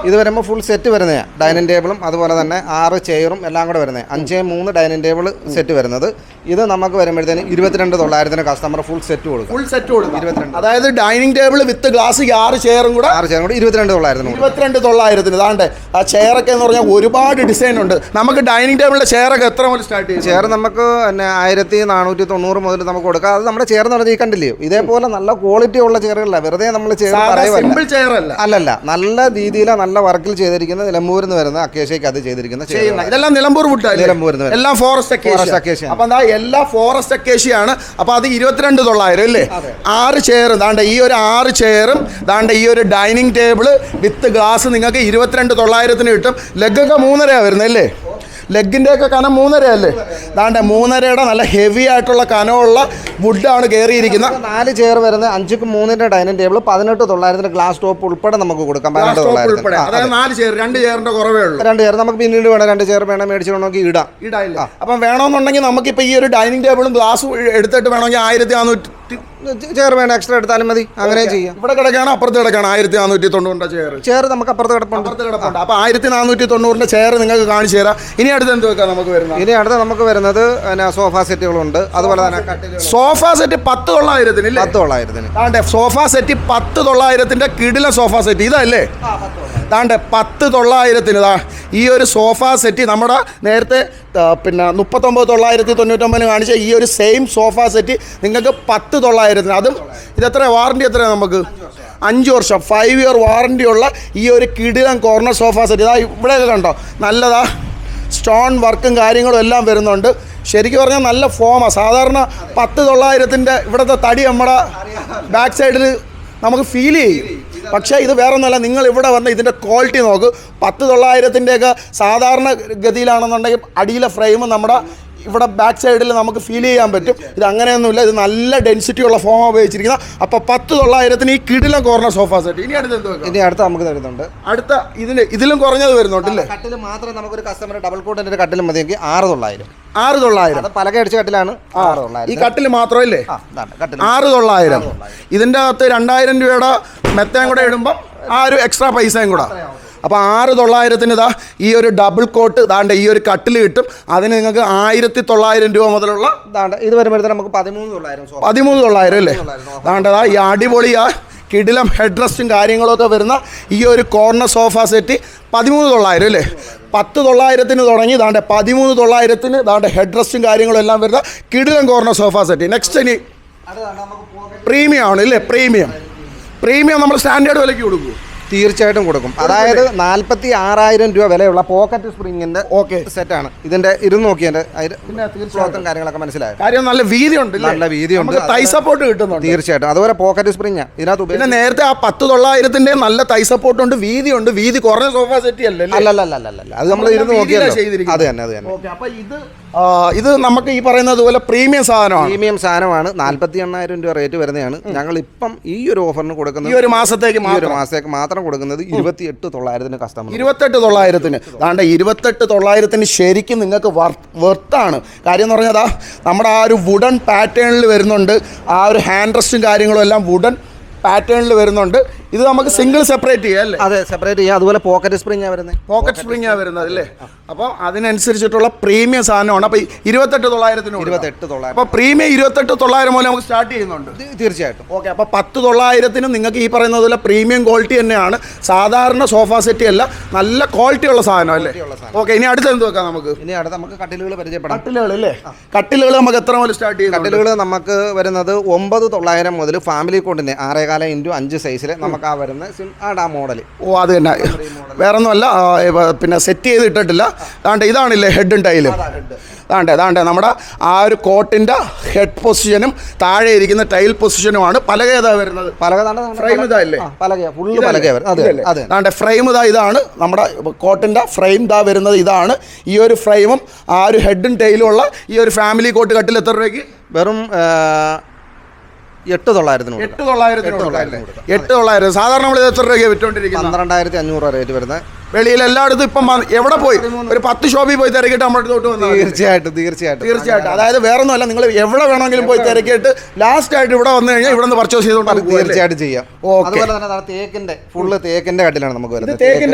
S1: ഇത് വരുമ്പോൾ
S2: ഫുൾ സെറ്റ് വരുന്നതാണ്. ഡൈനിങ് ടേബിളും അതുപോലെ തന്നെ 6 ചെയറും എല്ലാം കൂടെ വരുന്നത് 5-3 ഡൈനിങ് ടേബിൾ സെറ്റ് വരുന്നത്. ഇത് നമുക്ക് വരുമ്പോഴത്തേന് 22,900 കസ്റ്റമർ ഫുൾ സെറ്റ് കൊടുക്കും.
S1: 22. അതായത് ഡൈനിങ് ടേബിൾ വിത്ത് ഗ്ലാസ് 6 ചെയറും കൂടെ 22,900. അതാണ്ട് ആ ചെയറൊക്കെ എന്ന് പറഞ്ഞാൽ ഒരുപാട് ഡിസൈൻ ഉണ്ട്. നമുക്ക് ഡൈനിങ് ടേബിളിന്റെ ചെയറൊക്കെ എത്ര മുതൽ സ്റ്റാർട്ട് ചെയ്യും?
S2: ചെയർ നമുക്ക് 1490 മുതൽ നമുക്ക് കൊടുക്കാം. അത് നമ്മുടെ ചെയർ എന്ന് പറഞ്ഞാൽ കണ്ടില്ലയോ, ഇതേപോലെ നല്ല ക്വാളിറ്റി ഉള്ള ചെയറുകളല്ല. വെറുതെ നമ്മൾ ചെയർ
S1: സിമ്പിൾ ചെയർ
S2: അല്ലല്ല, നല്ല രീതിയിൽ നല്ല വർക്കിൽ ചെയ്തിരിക്കുന്ന നിലമ്പൂരിൽ നിന്ന് വരുന്ന അക്കേഷ്യക്ക് അത് ചെയ്തിരിക്കുന്ന
S1: ഇതെല്ലാം നിലമ്പൂർ വുഡാണ്,
S2: നിലമ്പൂരിൽ നിന്ന്
S1: എല്ലാം ഫോറസ്റ്റ് അക്കേഷ്യ. അപ്പൊ എന്താ എല്ലാ ഫോറസ്റ്റ് അക്കേഷ്യയാണ്. അപ്പൊ അത് 22,900 അല്ലേ. 6 ചെയർ ദാണ്ട് ഈ ഒരു 6 ചെയറും ദാണ്ട് ഈ ഒരു ഡൈനിങ് ടേബിള് വിത്ത് ഗ്ലാസ് നിങ്ങൾക്ക് 22,900 കിട്ടും. ലെഗൊക്കെ 3.5 വരുന്നത് അല്ലേ, ലെഗിൻ്റെ ഒക്കെ കനം 3.5 അല്ലേ. ദാണ്ട് 3.5 നല്ല ഹെവി ആയിട്ടുള്ള കനമുള്ള വുഡാണ് കയറിയിരിക്കുന്നത്.
S2: 4 ചെയർ വരുന്നത് 5ക്ക് 3 ഡൈനിങ് ടേബിൾ 18,900 ഗ്ലാസ് ടോപ്പ് ഉൾപ്പെടെ നമുക്ക് കൊടുക്കാം.
S1: 18,900 അതായത് 4 ചെയർ, 2 ചെയറിന്റെ കുറവേ ഉള്ളൂ.
S2: 2 ചെയർ നമുക്ക് പിന്നീട് വേണം, 2 ചെയർ വേണം മേടിച്ചു വേണമെങ്കിൽ ഇടാം.
S1: അപ്പം വേണമെന്നുണ്ടെങ്കിൽ നമുക്കിപ്പോൾ ഈ ഒരു ഡൈനിങ് ടേബിളും ഗ്ലാസും എടുത്തിട്ട് വേണമെങ്കിൽ 1400
S2: ചെയർ വേണം, എക്സ്ട്രാ എടുത്താലും മതി, അങ്ങനെ ചെയ്യാം.
S1: ഇവിടെ കിടക്കാണ്, അപ്പുറത്ത് കിടക്കാണ് 1490
S2: ചെയർ നമുക്ക് അപ്പുറത്ത് കിടപ്പുണ്ട്.
S1: അപ്പോൾ 1490 ചെയർ നിങ്ങൾക്ക് കാണിച്ചു തരാം. ഇനി അടുത്ത് എന്ത് വെക്കാം നമുക്ക് വരുന്നത്?
S2: ഇനി അടുത്ത് നമുക്ക് വരുന്നത് സോഫ സെറ്റുകളുണ്ട്. അതുപോലെ തന്നെ
S1: സോഫ സെറ്റ് 10,900
S2: 10,900
S1: സോഫ സെറ്റ് 10,900 കിടില സോഫ സെറ്റ് ഇതല്ലേ. താണ്ടെ 10,900 ഈ ഒരു സോഫ സെറ്റ് നമ്മുടെ നേരത്തെ പിന്നെ 39,999 കാണിച്ച ഈ ഒരു സെയിം സോഫ സെറ്റ് നിങ്ങൾക്ക് 10,900. അതും ഇതെത്ര വാറണ്ടി എത്രയാണ് നമുക്ക്? 5 വർഷം 5 ഇയർ വാറണ്ടി ഉള്ള ഈ ഒരു കിടിലൻ കോർണർ സോഫ സെറ്റ്. ഇതാ ഇവിടെയൊക്കെ കണ്ടോ, നല്ലതാ സ്റ്റോൺ വർക്കും കാര്യങ്ങളും എല്ലാം വരുന്നുണ്ട്. ശരിക്കും പറഞ്ഞാൽ നല്ല ഫോമാണ്. സാധാരണ 10,900 ഇവിടുത്തെ തടി നമ്മുടെ ബാക്ക് സൈഡിൽ നമുക്ക് ഫീൽ ചെയ്യും. പക്ഷേ ഇത് വേറെ ഒന്നുമല്ല, നിങ്ങൾ ഇവിടെ വന്ന് ഇതിൻ്റെ ക്വാളിറ്റി നോക്ക്. 10,900 സാധാരണ ഗതിയിലാണെന്നുണ്ടെങ്കിൽ അടിയിലെ ഫ്രെയിം നമ്മുടെ ഇവിടെ ബാക്ക് സൈഡിൽ നമുക്ക് ഫീൽ ചെയ്യാൻ പറ്റും. ഇത് അങ്ങനെയൊന്നുമില്ല, ഇത് നല്ല ഡെൻസിറ്റി ഉള്ള ഫോം ഉപയോഗിച്ചിരിക്കുന്നത്. അപ്പോൾ 10,900 ഈ കിടിലൻ കോർണർ സോഫ സെറ്റ്. ഇനി അടുത്ത് നമുക്ക് തരുന്നുണ്ട്. അടുത്ത ഇതിലും കുറഞ്ഞത് വരുന്നുണ്ടല്ലേ.
S2: കട്ടിൽ മാത്രം നമുക്കൊരു കസ്റ്റമർ ഡബിൾ കോട്ടിൻ്റെ ഒരു കട്ടിൽ മതിയെങ്കിൽ 6,900.
S1: 6,900
S2: പലക അടിച്ച കട്ടിലാണ് 6,900.
S1: ഈ കട്ടിൽ മാത്രമല്ലേ 6,900. ഇതിൻ്റെ അകത്ത് 2,000 രൂപയുടെ മെത്തയും കൂടെ ഇടുമ്പം ആ ഒരു എക്സ്ട്രാ പൈസയും കൂടെ. അപ്പോൾ 6,900 ഇതാ ഈ ഒരു ഡബിൾ കോട്ട് ദാണ്ട് ഈ ഒരു കട്ടിൽ കിട്ടും. അതിന് നിങ്ങൾക്ക് 1,900 രൂപ മുതലുള്ള
S2: ഇത് വരുമ്പോഴത്തേക്ക് നമുക്ക് 13,900
S1: 13,900 അല്ലേ. ദാണ്ടതാ ഈ അടിപൊളിയാ കിടിലം ഹെഡ് റെസ്റ്റും കാര്യങ്ങളൊക്കെ വരുന്ന ഈ ഒരു കോർണർ സോഫ സെറ്റ് 13,900 അല്ലേ. 10,900 തുടങ്ങി ദാണ്ട് 13,900 ദാണ്ട് ഹെഡ് റെസ്റ്റും കാര്യങ്ങളും എല്ലാം വരുന്ന കിടിലം കോർണർ സോഫ സെറ്റ്. നെക്സ്റ്റ് ഇനി പ്രീമിയം ആണ് അല്ലേ. പ്രീമിയം നമ്മൾ സ്റ്റാൻഡേർഡ് വിലയ്ക്ക് കൊടുക്കും.
S2: തീർച്ചയായിട്ടും കൊടുക്കും. അതായത് 46,000 രൂപ വിലയുള്ള പോക്കറ്റ് സ്പ്രിങ്ങിന്റെ സെറ്റാണ്. ഇതിന്റെ ഇരുന്ന് നോക്കിയതിന്റെ ക്ലോത്തും കാര്യങ്ങളൊക്കെ മനസ്സിലായി.
S1: കാര്യം നല്ല വീതിയുണ്ട്,
S2: നല്ല വീതിയുണ്ട്,
S1: തൈ സപ്പോർട്ട് കിട്ടുന്നുണ്ട്.
S2: തീർച്ചയായിട്ടും. അതുപോലെ പോക്കറ്റ് സ്പ്രിങ് ഇതിനകത്ത്.
S1: പിന്നെ നേരത്തെ ആ 10,900 നല്ല തൈ സപ്പോർട്ട് ഉണ്ട്, വീതിയുണ്ട്. വീതി കുറഞ്ഞ സോഫ സെറ്റ് അല്ലേ.
S2: അല്ലല്ല, അത് നമ്മൾ ഇരുന്ന് നോക്കിയല്ലോ. അത് തന്നെ.
S1: അപ്പൊ ഇത് നമുക്ക് ഈ പറയുന്നത് പോലെ പ്രീമിയം സാധനമാണ്.
S2: 48,000 രൂപ റേറ്റ് വരുന്നതാണ്. ഞങ്ങൾ ഇപ്പം ഈ ഒരു ഓഫറിന് കൊടുക്കുന്നത്,
S1: ഈ ഒരു മാസത്തേക്ക്
S2: മാത്രം കൊടുക്കുന്നത് 28,900 കസ്റ്റമർ.
S1: 28,900. അതാണ്ട് 28,900 ശരിക്കും നിങ്ങൾക്ക് വെർത്താണ്. കാര്യം എന്ന് പറഞ്ഞാൽ നമ്മുടെ ആ ഒരു വുഡൻ പാറ്റേണിൽ വരുന്നുണ്ട്. ആ ഒരു ഹാൻഡ് റെസ്റ്റും കാര്യങ്ങളും എല്ലാം വുഡൻ പാറ്റേണിൽ വരുന്നുണ്ട്. ഇത് നമുക്ക് സിംഗിൾ സെപ്പറേറ്റ് ചെയ്യാം അല്ലേ.
S2: അതെ, സെപ്പറേറ്റ് ചെയ്യാം. അതുപോലെ പോക്കറ്റ് സ്പ്രിങ്ങാണ്
S1: വരുന്നത് അല്ലേ. അപ്പോൾ അതിനനുസരിച്ചിട്ടുള്ള പ്രീമിയം സാധനമാണ്. അപ്പോൾ 28,900. അപ്പോൾ പ്രീമിയം 28,900 മുതൽ നമുക്ക് സ്റ്റാർട്ട് ചെയ്യുന്നുണ്ട്.
S2: തീർച്ചയായിട്ടും.
S1: ഓക്കെ. അപ്പോൾ 10,900 നിങ്ങൾക്ക് ഈ പറയുന്നത് പോലെ പ്രീമിയം ക്വാളിറ്റി തന്നെയാണ്. സാധാരണ സോഫ സെറ്റ് അല്ല, നല്ല ക്വാളിറ്റി ഉള്ള സാധനം അല്ലേ. ഓക്കെ. ഇനി അടുത്ത് എന്ത് വെക്കാം നമുക്ക്?
S2: ഇനി അടുത്ത് നമുക്ക് കട്ടിലുകൾ പരിചയപ്പെടാം.
S1: കട്ടിലുകൾ അല്ലേ. കട്ടിലുകൾ നമുക്ക് എത്ര മുതൽ സ്റ്റാർട്ട് ചെയ്യും?
S2: കട്ടിലുകൾ നമുക്ക് വരുന്നത് 9,900 മുതൽ ഫാമിലി കോട്ടിന് 6.5x5 സൈസിൽ നമുക്ക് ആ വരുന്ന ആ മോഡൽ.
S1: അത് തന്നെ, വേറെ ഒന്നുമല്ല. പിന്നെ സെറ്റ് ചെയ്ത് ഇട്ടിട്ടില്ല. ഇതാണില്ലേ ഹെഡും ടൈലും. ദാണ്ടെ നമ്മുടെ ആ ഒരു കോട്ടിൻ്റെ ഹെഡ് പൊസിഷനും താഴെ ഇരിക്കുന്ന ടൈൽ പൊസിഷനുമാണ്. പലക ഏതാ വരുന്നത്? ഫ്രെയിം ഇതല്ലേ. ദാണ്ടെ ഫ്രെയിം ഇതാണ് നമ്മുടെ കോട്ടിൻ്റെ ഫ്രെയിം വരുന്നത്. ഇതാണ് ഈ ഒരു ഫ്രെയിമും ആ ഒരു ഹെഡും ടൈലും ഉള്ള ഈ ഒരു ഫാമിലി കോട്ട് കട്ടിൽ എത്ര രൂപയ്ക്ക്?
S2: വെറും
S1: 8,900. സാധാരണ നമ്മൾ എത്ര രൂപയ്ക്ക് വിറ്റുകൊണ്ടിരിക്കുന്നത്?
S2: 12,500 റേറ്റ് വരുന്നത്.
S1: വെളിയിൽ എല്ലായിടത്തും ഇപ്പം എവിടെ പോയി ഒരു 10 ഷോപ്പിൽ പോയി തിരക്കിയിട്ട് നമ്മുടെ അടുത്തോട്ട് വന്നു. തീർച്ചയായിട്ടും. അതായത് വേറെ ഒന്നുമല്ല, നിങ്ങൾ എവിടെ വേണമെങ്കിലും പോയി തിരക്കിയിട്ട് ലാസ്റ്റ് ആയിട്ട് ഇവിടെ വന്നു കഴിഞ്ഞാൽ ഇവിടെ നിന്ന് പർച്ചേസ് ചെയ്തുകൊണ്ട്
S2: തീർച്ചയായിട്ടും ചെയ്യാം. അതുപോലെ തന്നെ ഫുള്ള് തേക്കിന്റെ കട്ടിലാണ് നമുക്ക് വരുന്നത്.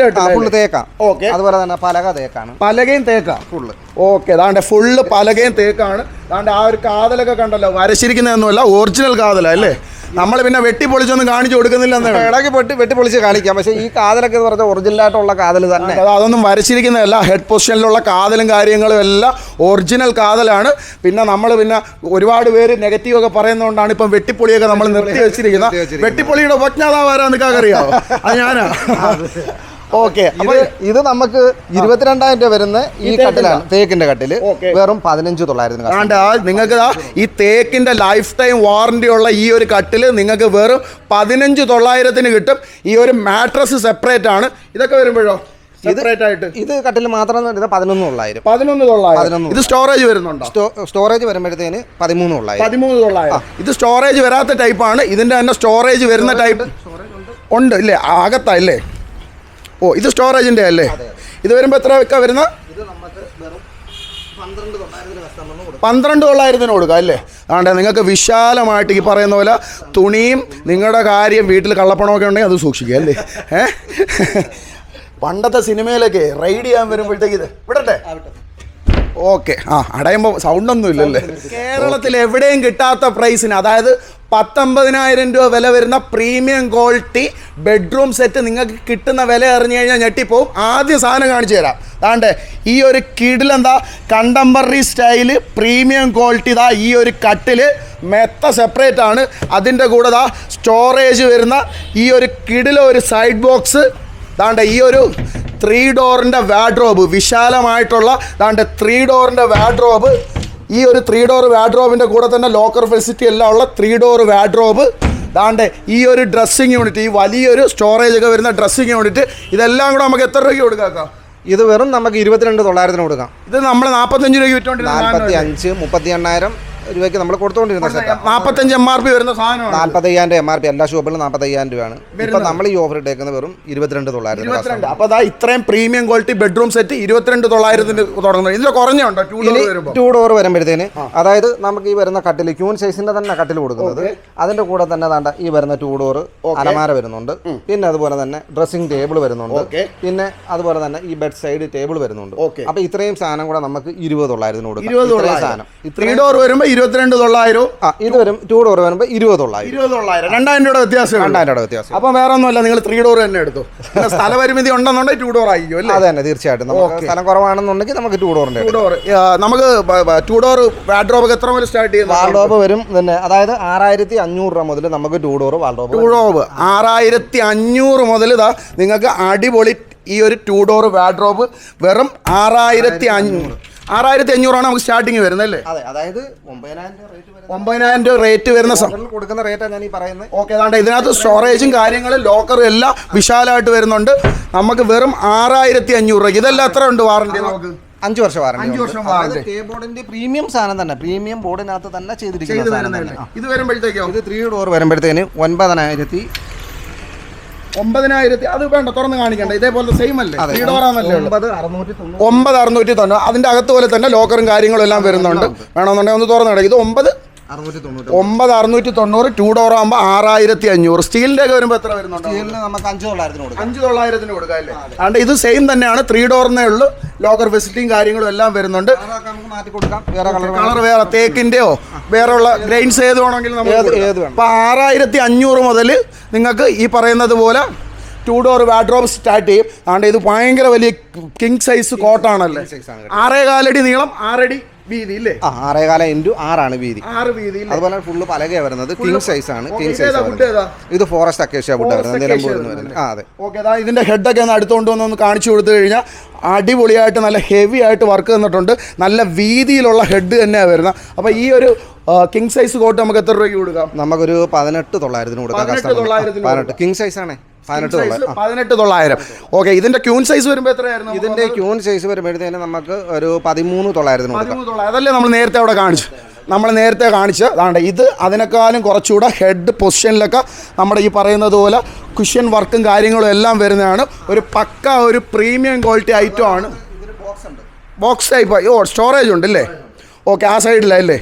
S2: ഫുള്ള് തേക്കാം. ഓക്കെ. അതുപോലെ തന്നെ പലകയും തേക്കാം ഫുള്ള്.
S1: ഓക്കെ. അതാണ്ട് ഫുള്ള് പലകയും തേക്കാണ്. അതാണ്ട് ആ ഒരു കാതലൊക്കെ കണ്ടല്ലോ, വരച്ചിരിക്കുന്നതൊന്നുമല്ല, ഒറിജിനൽ കാതല അല്ലേ. നമ്മൾ പിന്നെ വെട്ടിപ്പൊളിച്ചൊന്നും കാണിച്ചു കൊടുക്കുന്നില്ലെന്നേ ഉള്ളൂ.
S2: ഇടയ്ക്ക് വെട്ടിപ്പൊളിച്ച് കാണിക്കാം. പക്ഷേ ഈ കാതലൊക്കെ എന്ന് പറഞ്ഞാൽ ഒറിജിനലായിട്ടുള്ള കാതൽ തന്നെ.
S1: അതൊന്നും വരച്ചിരിക്കുന്നതല്ല. ഹെഡ് പൊസിഷനിലുള്ള കാതലും കാര്യങ്ങളും എല്ലാം ഒറിജിനൽ കാതലാണ്. പിന്നെ നമ്മൾ പിന്നെ ഒരുപാട് പേര് നെഗറ്റീവ് ഒക്കെ പറയുന്നതുകൊണ്ടാണ് ഇപ്പം വെട്ടിപ്പൊളിയൊക്കെ നമ്മൾ നിർത്തി വെച്ചിരിക്കുന്നത്. വെട്ടിപ്പൊളിയുടെ ഉപജ്ഞാതാവാരാ നിനക്കൊക്കെ അറിയാമോ? അത് ഞാനാ. ഓക്കെ,
S2: ഇത് നമുക്ക് 22,000 രൂപ വരുന്ന ഈ കട്ടിലാണ്, തേക്കിന്റെ കട്ടില്. വെറും 15,900.
S1: നിങ്ങൾക്ക് ഈ തേക്കിന്റെ ലൈഫ് ടൈം വാറന്റി ഉള്ള ഈ ഒരു കട്ടില് നിങ്ങൾക്ക് വെറും 15,900 കിട്ടും. ഈ ഒരു മാട്രസ് സെപ്പറേറ്റ് ആണ്. ഇതൊക്കെ വരുമ്പോഴോ സെപ്പറേറ്റ് ആയിട്ട്
S2: ഇത് കട്ടിൽ മാത്രം 11,900.
S1: 11,900. ഇത് സ്റ്റോറേജ് വരുന്നുണ്ടോ?
S2: സ്റ്റോറേജ് വരുമ്പോഴത്തേന് 13,900.
S1: 13,900. ഇത് സ്റ്റോറേജ് വരാത്ത ടൈപ്പാണ്. ഇതിന്റെ തന്നെ സ്റ്റോറേജ് വരുന്ന ടൈപ്പ് ഉണ്ട് ഇല്ലേ? അകത്താ ഇല്ലേ? ഓ, ഇത് സ്റ്റോറേജിൻ്റെ അല്ലേ? ഇത് വരുമ്പോൾ എത്ര വെക്കാ വരുന്ന? 12,900 കൊടുക്കാം അല്ലേ? ആണ്ടെ നിങ്ങൾക്ക് വിശാലമായിട്ട് ഈ പറയുന്ന പോലെ തുണിയും നിങ്ങളുടെ കാര്യം വീട്ടിൽ കള്ളപ്പണമൊക്കെ ഉണ്ടെങ്കിൽ അത് സൂക്ഷിക്കുക അല്ലേ? പണ്ടത്തെ സിനിമയിലൊക്കെ റൈഡ് ചെയ്യാൻ വരുമ്പോഴത്തേക്ക് ഇത് വിടട്ടെ. ഓക്കെ, അടയുമ്പോൾ സൗണ്ടൊന്നും ഇല്ലല്ലേ? കേരളത്തിൽ എവിടെയും കിട്ടാത്ത പ്രൈസിന്, അതായത് 19,000 രൂപ വില വരുന്ന പ്രീമിയം ക്വാളിറ്റി ബെഡ്റൂം സെറ്റ് നിങ്ങൾക്ക് കിട്ടുന്ന വില അറിഞ്ഞു കഴിഞ്ഞാൽ ഞെട്ടിപ്പോവും. ആദ്യം സാധനം കാണിച്ചു തരാം. അതാണ്ട് ഈ ഒരു കിഡിലെന്താ കണ്ടംപററി സ്റ്റൈല് പ്രീമിയം ക്വാളിറ്റി. ഇതാ ഈ ഒരു കട്ടില് മെത്ത സെപ്പറേറ്റ് ആണ്. അതിൻ്റെ കൂടെ ദാ സ്റ്റോറേജ് വരുന്ന ഈ ഒരു കിഡിലെ ഒരു സൈഡ് ബോക്സ്. ദാണ്ട് ഈ ഒരു 3 ഡോറിൻ്റെ വാഡ്രോബ്, വിശാലമായിട്ടുള്ള ദാണ്ട് 3 ഡോറിൻ്റെ വാഡ്രോബ്. ഈ ഒരു 3 ഡോർ വാഡ്രോബിൻ്റെ കൂടെ തന്നെ ലോക്കർ ഫെസിലിറ്റി എല്ലാം ഉള്ള 3 ഡോർ വാഡ്രോബ്. ദാണ്ട് ഈ ഒരു ഡ്രസ്സിങ് യൂണിറ്റ്, ഈ വലിയൊരു സ്റ്റോറേജ് ഒക്കെ വരുന്ന ഡ്രസ്സിങ് യൂണിറ്റ്. ഇതെല്ലാം കൂടെ നമുക്ക് എത്ര രൂപയ്ക്ക് കൊടുക്കാം?
S2: ഇത് വെറും നമുക്ക് 22,900 കൊടുക്കാം.
S1: ഇത് നമ്മൾ 45 രൂപയ്ക്ക് വിറ്റുകൊണ്ടിരുന്നത്
S2: 45, 38,000 രൂപയ്ക്ക് നമ്മൾ കൊടുത്തുകൊണ്ടിരുന്ന സെറ്റ്.
S1: 45 MRP വരുന്ന സാധനമാണ്.
S2: 45,000 MRP എല്ലാ ഷോപ്പിലും 45,000 രൂപയാണ്. ഇപ്പം നമ്മൾ ഈ ഓഫർ ഇട്ടേക്കുന്നത് വെറും 22,900.
S1: അപ്പോൾ അതാ ഇത്രയും പ്രീമിയം ക്വാളിറ്റി ബെഡ്റൂം സെറ്റ് 22,900 തുടങ്ങുന്നത്. ഇതിൽ കുറഞ്ഞുണ്ടോ?
S2: 2 ഡോർ വരുമ്പോഴത്തേന്, അതായത് നമുക്ക് ഈ വരുന്ന കട്ടിൽ ക്യൂൻ സൈസിന്റെ തന്നെ കട്ടിൽ കൊടുക്കുന്നത്. അതിന്റെ കൂടെ തന്നെ ദാണ്ട ഈ വരുന്ന 2 ഡോർ അലമാര വരുന്നുണ്ട്. പിന്നെ അതുപോലെ തന്നെ ഡ്രസ്സിംഗ് ടേബിൾ വരുന്നുണ്ട്. പിന്നെ അതുപോലെ തന്നെ ഈ ബെഡ് സൈഡ് ടേബിൾ വരുന്നുണ്ട്. അപ്പൊ ഇത്രയും സാധനം കൂടെ നമുക്ക് 20,900 കൊടുക്കാം.
S1: 3 ഡോർ വരുമ്പോൾ 22,900.
S2: ഇത് വരും 2 ഡോർ വരുമ്പോൾ 20,900.
S1: 2,000 രൂപയുടെ വ്യത്യാസം.
S2: 2,000 രൂപയുടെ വ്യത്യാസം.
S1: അപ്പം വേറെ ഒന്നുമല്ല, നിങ്ങൾ 3 ഡോർ തന്നെ എടുത്തു. സ്ഥലപരിമിതി ഉണ്ടെന്നുണ്ടെങ്കിൽ 2 ഡോർ ആയിരിക്കും അല്ലേ?
S2: അതെ തന്നെ, തീർച്ചയായിട്ടും. നമുക്ക് സ്ഥലം കുറവാണെന്നുണ്ടെങ്കിൽ നമുക്ക് 2 ഡോറിന്റെ.
S1: നമുക്ക് 2 ഡോർ വാർഡ്രോബ് എത്ര മുതൽ സ്റ്റാർട്ട് ചെയ്യുന്നത്?
S2: വാർഡ്രോബ് വരും തന്നെ, അതായത് 6,500 രൂപ മുതൽ നമുക്ക് 2 ഡോർ വാർഡ്രോബ്.
S1: 6,500 മുതൽ ഇതാ നിങ്ങൾക്ക് അടിപൊളി ഈ ഒരു 2 ഡോർ വാർഡ്രോബ് വെറും 6,500 നമുക്ക് സ്റ്റാർട്ടിങ് വരുന്നത് അല്ലേ?
S2: അതെ, അതായത്
S1: 9,000 രൂപ റേറ്റ് വരുന്ന
S2: കൊടുക്കുന്ന റേറ്റാണ് ഞാൻ ഈ പറയുന്നത്.
S1: ഓക്കെ, അതാണ്ട് ഇതിനകത്ത് സ്റ്റോറേജും കാര്യങ്ങളും ലോക്കറും എല്ലാം വിശാലമായിട്ട് വരുന്നുണ്ട്. നമുക്ക് വെറും 6,500 രൂപ. ഇതെല്ലാം എത്ര ഉണ്ട് വാറണ്ടി? നമുക്ക്
S2: 5 വർഷം വാറണ്ടി.
S1: 5 വർഷം വാറണ്ടി.
S2: ബോർഡിന്റെ പ്രീമിയം സാധനം തന്നെ, പ്രീമിയം ബോർഡിനകത്ത് തന്നെ ചെയ്തിരിക്കുന്ന.
S1: ഇത് വരുമ്പോഴത്തേക്കോ?
S2: ഇത് 3 ഡോർ വരുമ്പോഴത്തേന് 9,000.
S1: 9,000. അത് വേണ്ട, തുറന്ന് കാണിക്കണ്ട. ഇതേപോലെ സെയിം അല്ലേ? 3 ഡോറാണല്ലേ?
S2: 9,690.
S1: അതിന്റെ അകത്ത് പോലെ തന്നെ ലോക്കറും കാര്യങ്ങളും എല്ലാം വരുന്നുണ്ട്. വേണമെന്നുണ്ടെങ്കിൽ ഒന്ന് തുറന്നു കിടക്കും. ഇത് 9,690. 2 ഡോർ ആകുമ്പോൾ 6,500. സ്റ്റീലിന്റെ ഒക്കെ വരുമ്പോൾ എത്ര വരുന്നുണ്ട്?
S2: നമുക്ക് 5,900 കൊടുക്കാം.
S1: 5,900 കൊടുക്കാം അല്ലേ? അതുകൊണ്ട് ഇത് സെയിം തന്നെയാണ്. 3 ഡോറിനേ ഉള്ളൂ. ലോക്കർ ഫെസിലിറ്റിയും കാര്യങ്ങളും എല്ലാം വരുന്നുണ്ട്.
S2: മാറ്റി കൊടുക്കാം. വേറെ
S1: കളർ വേറെ തേക്കിന്റെയോ വേറെ ഉള്ള ഗ്രെയിൻസ് ഏത് വേണമെങ്കിലും നമുക്ക്. അപ്പോൾ 6,500 മുതൽ നിങ്ങൾക്ക് ഈ പറയുന്നത് പോലെ 2 ഡോർ വാർഡ്രോബ് സ്റ്റാർട്ട് ചെയ്യും. അതുകൊണ്ട് ഇത് ഭയങ്കര വലിയ കിങ് സൈസ് കോട്ടാണല്ലേ? 6.25 അടി നീളം, 6 അടി വീതി ഇല്ലേ?
S2: 6.25 × 6 ആണ് വീതി.
S1: 6 വീതി.
S2: അതുപോലെ ഫുള്ള് പലകയാണ് വരുന്നത്. കിങ് സൈസ് ആണ്. King size. ഇത് ഫോറസ്റ്റ് അക്കേഷ്യ വുഡ് വരുന്നത്, നിലമ്പൂരിൽ നിന്ന് വരുന്നത്. അതെ.
S1: ഓക്കെ, അതാ ഇതിന്റെ ഹെഡൊക്കെ ഒന്ന് അടുത്തുകൊണ്ട് വന്നൊന്ന് കാണിച്ചു കൊടുത്തു കഴിഞ്ഞാൽ അടിപൊളിയായിട്ട് നല്ല ഹെവി ആയിട്ട് വർക്ക് തന്നിട്ടുണ്ട്. നല്ല വീതിയിലുള്ള ഹെഡ് തന്നെയാണ് വരുന്നത്. അപ്പോൾ ഈ ഒരു കിങ് സൈസ് കോട്ട് നമുക്ക് എത്ര രൂപയ്ക്ക് കൊടുക്കാം?
S2: നമുക്കൊരു 18,900 കൊടുക്കാം. 18 കിങ് സൈസ് ആണ്.
S1: 18,900. ഓക്കെ, ഇതിന്റെ ക്യൂൻ സൈസ് വരുമ്പോൾ എത്രയായിരുന്നു?
S2: ഇതിന്റെ ക്യൂൻ സൈസ് വരുമ്പോഴത്തേന് നമുക്ക് ഒരു 13,900 കൊടുക്കാം.
S1: അതല്ലേ നമ്മൾ നേരത്തെ അവിടെ കാണിച്ചു. അതാണ്ട് ഇത് അതിനേക്കാളും കുറച്ചുകൂടെ ഹെഡ് പൊസിഷനിലൊക്കെ നമ്മുടെ ഈ പറയുന്നത് പോലെ കുഷ്യൻ വർക്കും കാര്യങ്ങളും എല്ലാം വരുന്നതാണ്. ഒരു പക്ക ഒരു പ്രീമിയം ക്വാളിറ്റി ഐറ്റം ആണ്. Box type. സ്റ്റോറേജ് ഉണ്ട് അല്ലേ? ഓക്കെ, ആ സൈഡിലല്ലേ?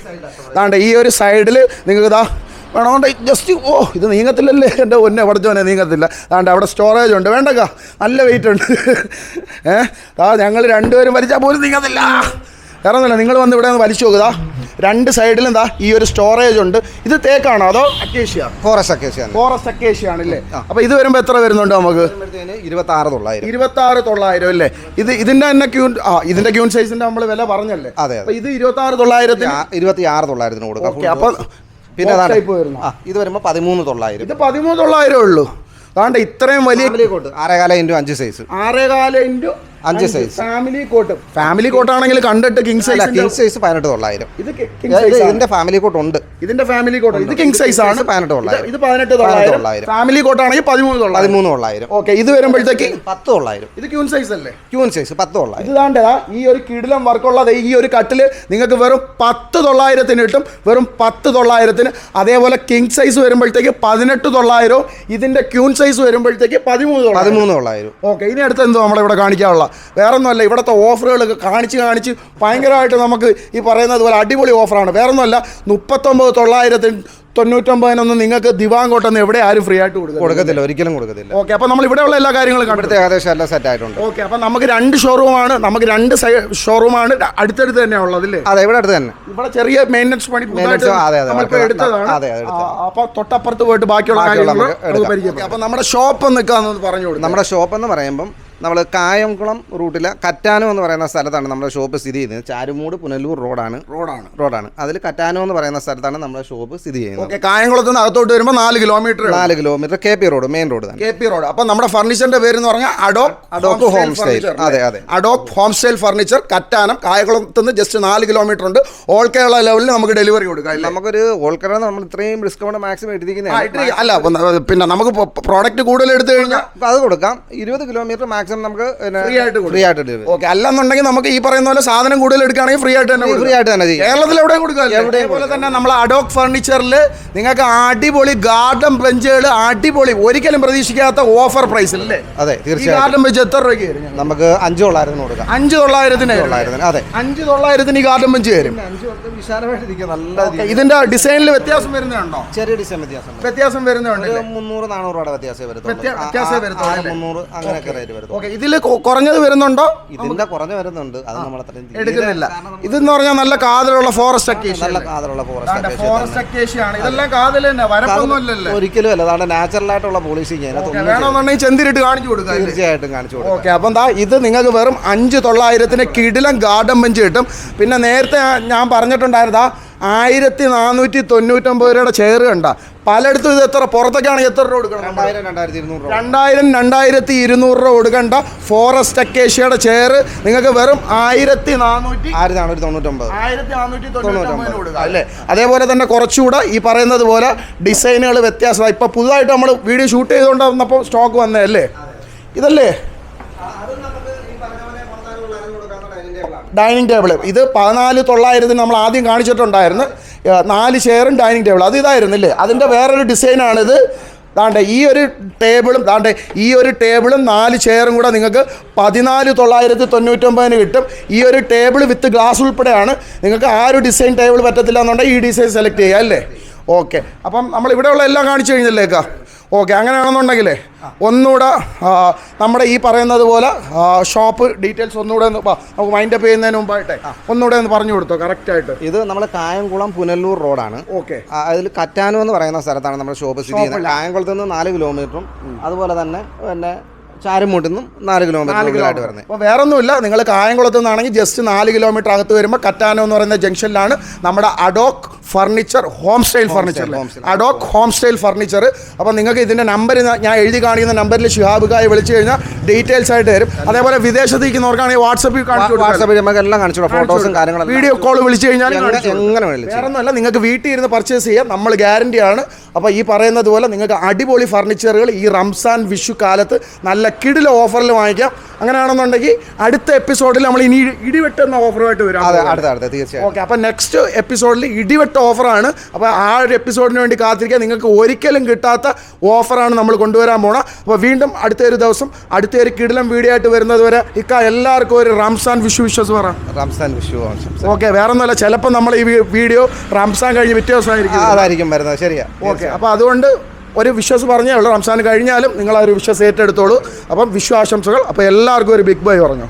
S1: അതാണ്ട് ഈ ഒരു സൈഡിൽ നിങ്ങൾക്ക് ഇതാ വേണമെന്നുണ്ട് ജസ്റ്റ് ഇത് നീങ്ങത്തില്ലല്ലേ? എൻ്റെ ഒന്നെ പഠിച്ചോനെ നീങ്ങത്തില്ല. അതുകൊണ്ട് അവിടെ സ്റ്റോറേജ് ഉണ്ട്. വേണ്ടക്ക, നല്ല വെയിറ്റ് ഉണ്ട്. ഞങ്ങൾ രണ്ടുപേരും വലിച്ചാൽ പോലും നീങ്ങത്തില്ല. വേറെ ഒന്നുമില്ല, നിങ്ങൾ വന്ന് ഇവിടെ ഒന്ന് വലിച്ചു നോക്കുക. രണ്ട് സൈഡിലും എന്താ ഈ ഒരു സ്റ്റോറേജ് ഉണ്ട്. ഇത് തേക്കാണോ അതോ അക്കേഷ്യ? ഫോറസ്റ്റ് അക്കേഷ്യ ആണല്ലേ. അപ്പോൾ ഇത് വരുമ്പോൾ എത്ര വരുന്നുണ്ട് നമുക്ക്?
S2: 26,900
S1: അല്ലേ. ഇതിന്റെ തന്നെ ഇതിന്റെ ക്യൂൺ സൈസിന്റെ നമ്മൾ വില പറഞ്ഞല്ലേ?
S2: അതെ.
S1: അപ്പോൾ ഇത് 26,900
S2: 26,900 കൊടുക്കാം.
S1: ഓക്കെ. അപ്പോൾ
S2: പിന്നെ ഇത് വരുമ്പോൾ 13,900.
S1: ഇത് 13,900 ഉള്ളൂ. അതുകൊണ്ട് ഇത്രയും വലിയ
S2: 6.5 × 5 സൈസ്.
S1: 6.5 × 5 സൈസ് ഫാമിലി കോട്ടാണെങ്കിൽ കണ്ടിട്ട് കിങ് സൈസ്
S2: 18,900. ഇതിന്റെ ഫാമിലി കോട്ട് ഉണ്ട്.
S1: ഇത് കിങ് സൈസ് ആണ്.
S2: 18,900.
S1: ഇത് 18,900. ഫാമിലി കോട്ടാണെങ്കിൽ 13,900. ഓക്കെ. ഇത് വരുമ്പോഴത്തേക്ക്
S2: 10,900.
S1: ഇത് ക്യൂൺ സൈസ് അല്ലേ?
S2: Queen size 10,900.
S1: ഇത് താണ്ടതാ ഈ ഒരു കിടിലം വർക്കുള്ളത്. ഈ ഒരു കട്ടില് നിങ്ങൾക്ക് വെറും 10,900 കിട്ടും. വെറും 10,900. അതേപോലെ കിങ് സൈസ് വരുമ്പോഴത്തേക്ക് 18,900. ഇതിന്റെ ക്യൂൺ സൈസ് വരുമ്പോഴത്തേക്ക് 13,900. ഓക്കെ. ഇനി അടുത്ത് എന്തോ നമ്മളിവിടെ കാണിക്കാനുള്ള വേറെ ഒന്നുമല്ല. ഇവിടുത്തെ ഓഫറുകൾ കാണിച്ച് ഭയങ്കരമായിട്ട് നമുക്ക് ഈ പറയുന്നത് പോലെ അടിപൊളി ഓഫറാണ്. വേറെ ഒന്നുമല്ല, 39,999 നിങ്ങൾക്ക് ദിവാങ്കോട്ടൊന്നും എവിടെ ആരും ഫ്രീ ആയിട്ട്
S2: കൊടുക്കത്തില്ല, ഒരിക്കലും കൊടുക്കത്തില്ല.
S1: ഓക്കെ. അപ്പോൾ നമ്മൾ ഇവിടെയുള്ള എല്ലാ കാര്യങ്ങളും
S2: കണ്ടിട്ട് ഏകദേശം എല്ലാം സെറ്റ് ആയിട്ടുണ്ട്.
S1: ഓക്കെ. അപ്പോൾ നമുക്ക് 2 ഷോറൂമാണ്, നമുക്ക് 2 ഷോറൂമാണ് അടുത്തടുത്ത് തന്നെ ഉള്ളതില്ലേ?
S2: അതെ, ഇവിടെ അടുത്ത് തന്നെ.
S1: ഇവിടെ ചെറിയ മെയിൻ്റനൻസ് പണി എടുത്തതാണ്. അപ്പോൾ തൊട്ടപ്പുറത്ത് പോയിട്ട് ബാക്കിയുള്ള കാര്യങ്ങൾ പരിചയം. അപ്പോൾ നമ്മുടെ ഷോപ്പ് നിൽക്കാമെന്ന് പറഞ്ഞു കൊടുക്കും.
S2: നമ്മുടെ ഷോപ്പ് എന്ന് പറയുമ്പം നമ്മൾ കായംകുളം റൂട്ടിലെ കറ്റാനോ എന്ന് പറയുന്ന സ്ഥലത്താണ് നമ്മുടെ ഷോപ്പ് സ്ഥിതി ചെയ്യുന്നത്. ചാരുമൂട് പുനലൂർ റോഡാണ്. അതിൽ കറ്റാനോ എന്ന് പറയുന്ന സ്ഥലത്താണ് നമ്മുടെ ഷോപ്പ് സ്ഥിതി ചെയ്യുന്നത്.
S1: കായംകുളത്ത് നിന്ന് അകത്തോട്ട് വരുമ്പോൾ 4 kilometre
S2: KP road, main road തന്നെ.
S1: KP road. അപ്പോൾ നമ്മുടെ ഫർണിച്ചറിന്റെ പേര് എന്ന് പറഞ്ഞാൽ അഡോക് ഹോം സ്റ്റൈൽ.
S2: അതെ.
S1: അഡോക് ഹോം സ്റ്റൈൽ ഫർണിച്ചർ, കറ്റാനം. കായംകുളത്ത് നിന്ന് ജസ്റ്റ് 4 കിലോമീറ്റർ ഉണ്ട്. ഓൾ കേരള ലെവലിൽ നമുക്ക് ഡെലിവറി കൊടുക്കാം.
S2: നമുക്കൊരു ഓൾ കേരള നമ്മൾ ഇത്രയും ഡിസ്കൗണ്ട് മാക്സിമം എടുത്തിരിക്കുന്നത്
S1: അല്ല. പിന്നെ നമുക്ക് പ്രോഡക്റ്റ് കൂടുതൽ എടുത്തു കഴിഞ്ഞാൽ
S2: അത് കൊടുക്കാം. 20 കിലോമീറ്റർ മാക്സിമം നമുക്ക് ഫ്രീ ആയിട്ട് ഡെലിവറി.
S1: ഓക്കെ. അല്ലെന്നുണ്ടെങ്കിൽ നമുക്ക് ഈ പറയുന്ന പോലെ സാധനം കൂടുതൽ എടുക്കുകയാണെങ്കിൽ ഫ്രീ ആയിട്ട് തന്നെ കേരളത്തിൽ എവിടെയും കൊടുക്കാം. അതേപോലെ തന്നെ നമ്മൾ അഡോക് ഫർണിച്ചറിൽ നിങ്ങൾക്ക് അടിപൊളി ഗാർഡൻ ബെഞ്ചുകൾ, അടിപൊളി ഒരിക്കലും പ്രതീക്ഷിക്കാത്ത ഓഫർ പ്രൈസിൽ അല്ലേ?
S2: അതെ,
S1: തീർച്ചയായും. ഗാർഡൻ ബെഞ്ച് എത്ര രൂപയ്ക്ക് വരും?
S2: നമുക്ക് 5,900 കൊടുക്കാം.
S1: 5,900.
S2: അതെ,
S1: 5,900 ഈ ഗാർഡൻ ബെഞ്ച് വരും. ഇതിന്റെ ഡിസൈനിൽ വ്യത്യാസം വരുന്നുണ്ടോ?
S2: ചെറിയ ഡിസൈൻ
S1: വ്യത്യാസം വരുന്നുണ്ട്.
S2: 300-400 രൂപയുടെ വ്യത്യാസം വരുന്നുണ്ട്. അങ്ങനെയൊക്കെ റേറ്റ് വരുന്നത്.
S1: ഇതിൽ കുറഞ്ഞത് വരുന്നുണ്ടോ?
S2: ഇതിന്റെ കുറഞ്ഞു വരുന്നുണ്ട്. അത് നമ്മൾ
S1: എടുക്കുന്നില്ല. ഇതെന്ന് പറഞ്ഞാൽ നല്ല കാതലുള്ള ഫോറസ്റ്റ് അക്കേഷ്യ. ആണ്. ഇതെല്ലാം കാതൽ തന്നെ, വരപ്പൊന്നുമില്ലല്ലോ.
S2: ഒരിക്കലും അല്ല. അതാണ് നാച്ചുറൽ ആയിട്ടുള്ള പോളിഷിംഗ്.
S1: വേണമെന്നുണ്ടെങ്കിൽ ചെന്തിരിട്ട് കാണിച്ചു കൊടുക്കാം.
S2: തീർച്ചയായിട്ടും കാണിച്ചു കൊടുക്കാം.
S1: ഓക്കെ. അപ്പം ഇത് നിങ്ങൾക്ക് വെറും 5,900 കിടിലം ഗാർഡൻ ബെഞ്ച് കിട്ടും. പിന്നെ നേരത്തെ ഞാൻ പറഞ്ഞിട്ടുണ്ടായിരുന്നാ 1,499 രൂപയുടെ ചെയർ കണ്ട പലയിടത്തും. ഇത് എത്ര പുറത്തൊക്കെയാണെങ്കിൽ എത്ര രൂപ കൊടുക്കണം? 2,200 രൂപ കൊടുക്കണ്ട ഫോറസ്റ്റ് അക്കേഷ്യയുടെ ചെയർ നിങ്ങൾക്ക് വെറും 1,499 കൊടുക്കുക അല്ലേ? അതേപോലെ തന്നെ കുറച്ചുകൂടെ ഈ പറയുന്നത് പോലെ ഡിസൈനുകൾ വ്യത്യാസമാണ്. ഇപ്പോൾ പുതുതായിട്ട് നമ്മൾ വീഡിയോ ഷൂട്ട് ചെയ്തുകൊണ്ട് വന്നപ്പോൾ സ്റ്റോക്ക് വന്നതല്ലേ ഇതല്ലേ? Dining table. ഇത് 14,900 നമ്മൾ ആദ്യം കാണിച്ചിട്ടുണ്ടായിരുന്നു. 4 ചെയറും ഡൈനിങ് ടേബിൾ. അത് ഇതായിരുന്നില്ലേ? അതിൻ്റെ വേറൊരു ഡിസൈനാണിത്. ദാണ്ടെ ഈ ഒരു ടേബിളും 4 ചെയറും കൂടെ നിങ്ങൾക്ക് 14,999 കിട്ടും. ഈ ഒരു ടേബിൾ വിത്ത് ഗ്ലാസ് ഉൾപ്പെടെയാണ്. നിങ്ങൾക്ക് ആ ഒരു ഡിസൈൻ ടേബിൾ പറ്റത്തില്ല എന്നുണ്ടെങ്കിൽ ഈ ഡിസൈൻ സെലക്ട് ചെയ്യുക അല്ലേ? ഓക്കെ. അപ്പം നമ്മൾ ഇവിടെയുള്ള എല്ലാം കാണിച്ചു കഴിഞ്ഞല്ലേക്കാ? ഓക്കെ. അങ്ങനെയാണെന്നുണ്ടെങ്കിലേ ഒന്നുകൂടെ നമ്മുടെ ഈ പറയുന്നത് പോലെ ഷോപ്പ് ഡീറ്റെയിൽസ് ഒന്നുകൂടെ നമുക്ക് മൈൻഡ് അപ്പ് ചെയ്യുന്നതിന് മുമ്പായിട്ടെ ഒന്നുകൂടെ ഒന്ന് പറഞ്ഞു കൊടുത്തോ കറക്റ്റായിട്ട്.
S2: ഇത് നമ്മൾ കായംകുളം പുനലൂർ റോഡാണ്.
S1: ഓക്കെ.
S2: അതിൽ കറ്റാനു എന്ന് പറയുന്ന സ്ഥലത്താണ് നമ്മുടെ ഷോപ്പ് സ്ഥിതി ചെയ്യുന്നത്. കായംകുളത്ത് നിന്ന് 4 കിലോമീറ്ററും അതുപോലെ തന്നെ ചാരുമൂട്ടിൽ നിന്നും 4 കിലോമീറ്റർ വരുന്നത്.
S1: അപ്പോൾ വേറെ ഒന്നുമില്ല. നിങ്ങൾ കായംകുളത്ത് നിന്നാണെങ്കിൽ ജസ്റ്റ് 4 കിലോമീറ്റർ അകത്ത് വരുമ്പോൾ കറ്റാനോ എന്ന് പറയുന്ന ജംഗ്ഷനിലാണ് നമ്മുടെ Adoc furniture home style furniture. Adoc home style furniture. അപ്പോൾ നിങ്ങൾക്ക് ഇതിൻ്റെ നമ്പർ ഞാൻ എഴുതി കാണിക്കുന്ന നമ്പറിൽ ഷിഹാബുക്കായി വിളിച്ചു കഴിഞ്ഞാൽ ഡീറ്റെയിൽസ് ആയിട്ട് തരും. അതേപോലെ വിദേശത്തേക്കുന്നവർക്കാണെങ്കിൽ വാട്സപ്പിൽ
S2: നമുക്ക് എല്ലാം കാണിച്ചു ഫോട്ടോസും കാര്യങ്ങളും
S1: വീഡിയോ കോൾ വിളിച്ചു കഴിഞ്ഞാൽ എങ്ങനെ വേറെ ഒന്നുമല്ല. നിങ്ങൾക്ക് വീട്ടിൽ ഇരുന്ന് പർച്ചേസ് ചെയ്യാം. നമ്മൾ ഗ്യാരണ്ടിയാണ്. അപ്പോൾ ഈ പറയുന്നത് പോലെ നിങ്ങൾക്ക് അടിപൊളി ഫർണിച്ചറുകൾ ഈ റംസാൻ വിഷു കാലത്ത് നല്ല കിടില ഓഫറിൽ വാങ്ങിക്കാം. അങ്ങനെയാണെന്നുണ്ടെങ്കിൽ അടുത്ത എപ്പിസോഡിൽ നമ്മൾ ഇനി ഇടിവെട്ടുന്ന ഓഫറുമായിട്ട് വരാം.
S2: തീർച്ചയായും.
S1: ഓക്കെ. അപ്പോൾ നെക്സ്റ്റ് എപ്പിസോഡിൽ ഇടിവെട്ട് ഓഫറാണ്. അപ്പോൾ ആ ഒരു എപ്പിസോഡിന് വേണ്ടി കാത്തിരിക്കുക. നിങ്ങൾക്ക് ഒരിക്കലും കിട്ടാത്ത ഓഫറാണ് നമ്മൾ കൊണ്ടുവരാൻ പോകണം. അപ്പോൾ വീണ്ടും അടുത്തൊരു ദിവസം അടുത്തൊരു കിടിലം വീഡിയോ ആയിട്ട് വരുന്നത് വരെ എല്ലാവർക്കും ഒരു റംസാൻ വിഷു വിശ്വസ് പറയാം.
S2: റംസാൻ വിഷു.
S1: ഓക്കെ. വേറെ ഒന്നുമല്ല. ചിലപ്പോൾ നമ്മൾ ഈ വീഡിയോ റംസാൻ കഴിഞ്ഞ് പിറ്റേ ദിവസമായിരിക്കും
S2: വരുന്നത്. ശരിയാ.
S1: ഓക്കെ. അപ്പോൾ അതുകൊണ്ട് ഒരു വിശ്വാസ് പറഞ്ഞേ ഉള്ളൂ. റംസാൻ കഴിഞ്ഞാലും നിങ്ങൾ ആ ഒരു വിശ്വാസം ഏറ്റെടുത്തോളൂ. അപ്പം വിശ്വാസംസകൾ. അപ്പോൾ എല്ലാവർക്കും ഒരു ബിഗ് ബൈ പറഞ്ഞു.